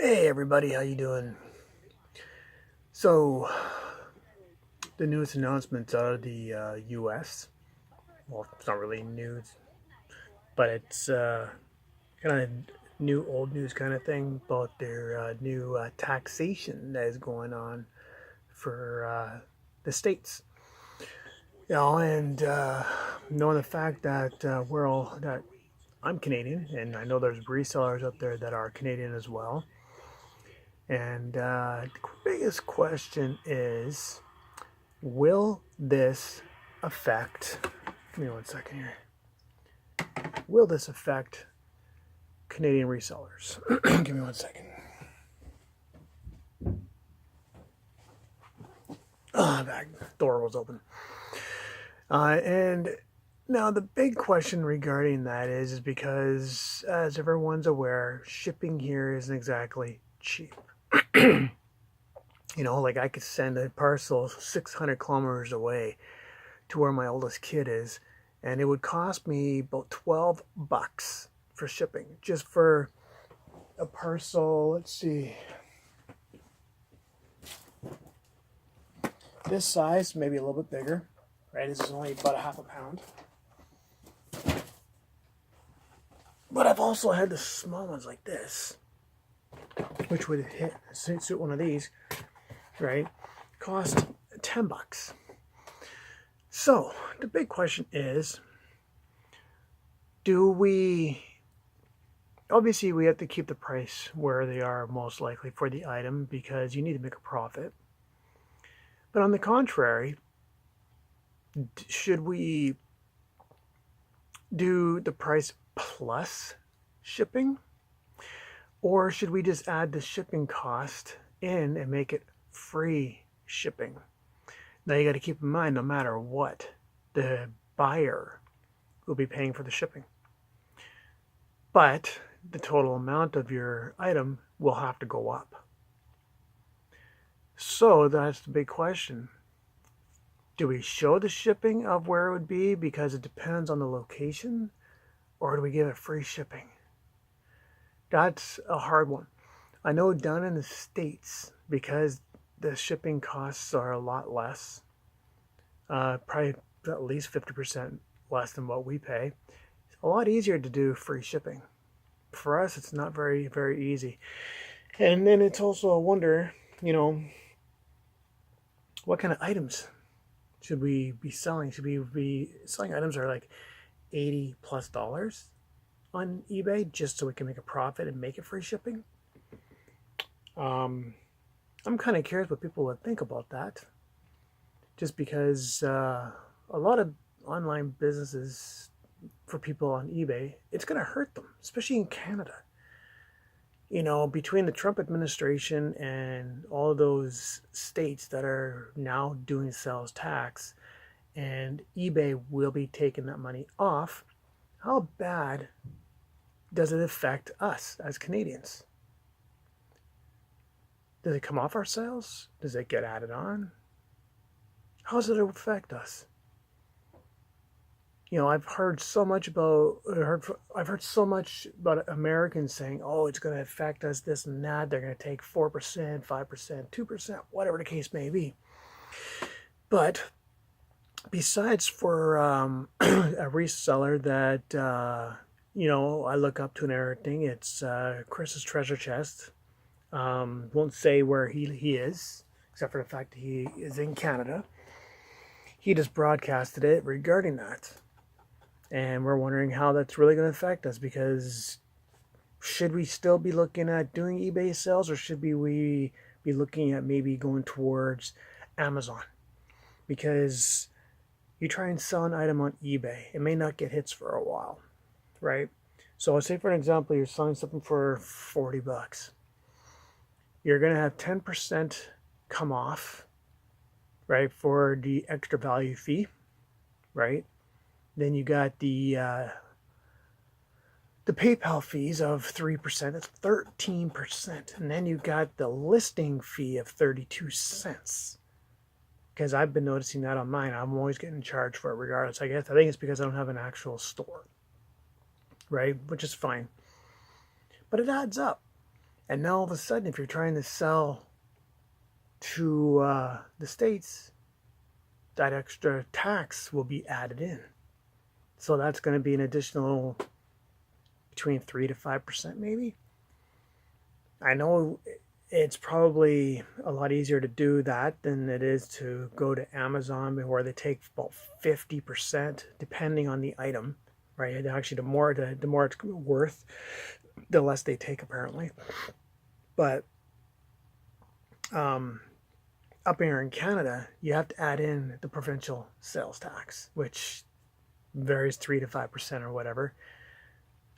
Hey everybody, how you doing? So, the newest announcement out of the U.S. Well, it's not really news, but it's kind of new old news kind of thing about their new taxation that is going on for the states. And knowing the fact that we're all that I'm Canadian, and I know there's resellers out there that are Canadian as well. And the biggest question is, will this affect, give me one second here, will this affect Canadian resellers? Give me one second. Back door was open. And now the big question regarding that is because, as everyone's aware, shipping here isn't exactly cheap. Like I could send a parcel 600 kilometers away to where my oldest kid is, and it would cost me about $12 for shipping, just for a parcel. Let's see, this size, maybe a little bit bigger, right? This is only about a half a pound. But I've also had the small ones like this, which would suit one of these, right? Cost $10. So the big question is, do we, obviously we have to keep the price where they are most likely for the item because you need to make a profit. But on the contrary, should we do the price plus shipping? Or should we just add the shipping cost in and make it free shipping? Now you got to keep in mind, no matter what, the buyer will be paying for the shipping. But the total amount of your item will have to go up. So that's the big question. Do we show the shipping of where it would be because it depends on the location? Or do we give it free shipping? That's a hard one. I know down in the States, because the shipping costs are a lot less, probably at least 50% less than what we pay, it's a lot easier to do free shipping. For us, it's not very, very easy. And then it's also a wonder, what kind of items should we be selling? Should we be selling items that are like $80+ on eBay just so we can make a profit and make it free shipping? I'm kind of curious what people would think about that, just because a lot of online businesses for people on eBay, it's going to hurt them, especially in Canada. Between the Trump administration and all those states that are now doing sales tax, and eBay will be taking that money off, how bad does it affect us as Canadians? Does it come off our sales? Does it get added on? How does it affect us? I've heard so much about Americans saying, "Oh, it's going to affect us this and that. They're going to take 4%, 5%, 2%, whatever the case may be." But besides for a reseller that I look up to and everything, it's Chris's Treasure Chest. Won't say where he is, except for the fact that he is in Canada. He just broadcasted it regarding that. And we're wondering how that's really going to affect us, because should we still be looking at doing eBay sales, or should we be looking at maybe going towards Amazon? Because you try and sell an item on eBay, it may not get hits for a while, right? So let's say, for an example, you're selling something for $40. You're going to have 10% come off, right, for the extra value fee, right? Then you got the PayPal fees of 3%. That's 13%. And then you got the listing fee of 32 cents. Because I've been noticing that on mine. I'm always getting charged for it regardless. I think it's because I don't have an actual store, right? Which is fine. But it adds up. And now all of a sudden, if you're trying to sell to the States, that extra tax will be added in. So that's going to be an additional between 3 to 5% maybe. I know it's probably a lot easier to do that than it is to go to Amazon, where they take about 50% depending on the item, right? Actually, the more it's worth, the less they take apparently. But up here in Canada, you have to add in the provincial sales tax, which varies 3 to 5% or whatever.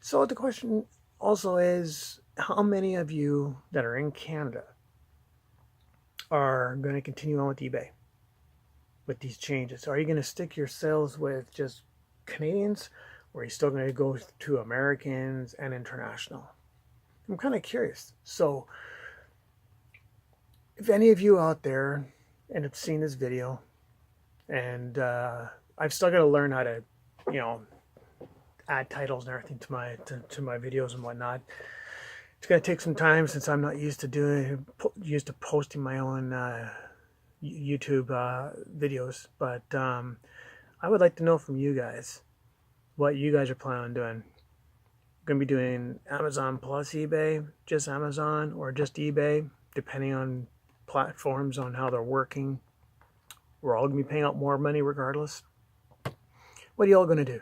So the question also is, how many of you that are in Canada are going to continue on with eBay with these changes? Are you going to stick your sales with just Canadians, or are you still going to go to Americans and international? I'm kind of curious. So if any of you out there end up seeing this video, and I've still got to learn how to, add titles and everything to my videos and whatnot. It's going to take some time since I'm not used to posting my own YouTube videos. But I would like to know from you guys what you guys are planning on doing. Going to be doing Amazon plus eBay, just Amazon, or just eBay, depending on platforms on how they're working. We're all going to be paying out more money regardless. What are y'all going to do?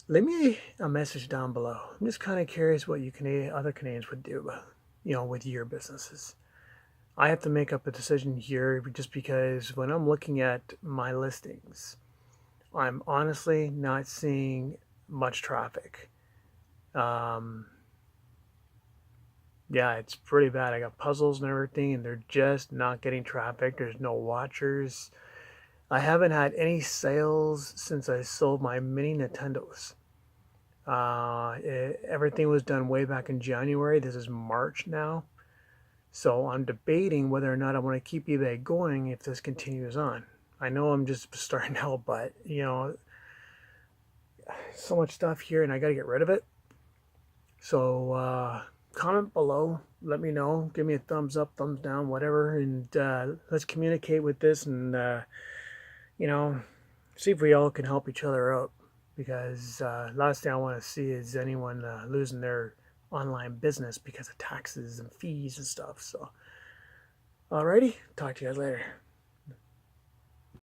Leave me a message down below. I'm just kind of curious what you other Canadians would do, with your businesses. I have to make up a decision here just because when I'm looking at my listings, I'm honestly not seeing much traffic. Yeah, it's pretty bad. I got puzzles and everything, and they're just not getting traffic. There's no watchers. I haven't had any sales since I sold my mini Nintendos. Everything was done way back in January. This is March now. So I'm debating whether or not I want to keep eBay going if this continues on. I know I'm just starting out, but so much stuff here and I got to get rid of it. So comment below, let me know, give me a thumbs up, thumbs down, whatever, and let's communicate with this and see if we all can help each other out, because last thing I want to see is anyone losing their online business because of taxes and fees and stuff. So alrighty, talk to you guys later.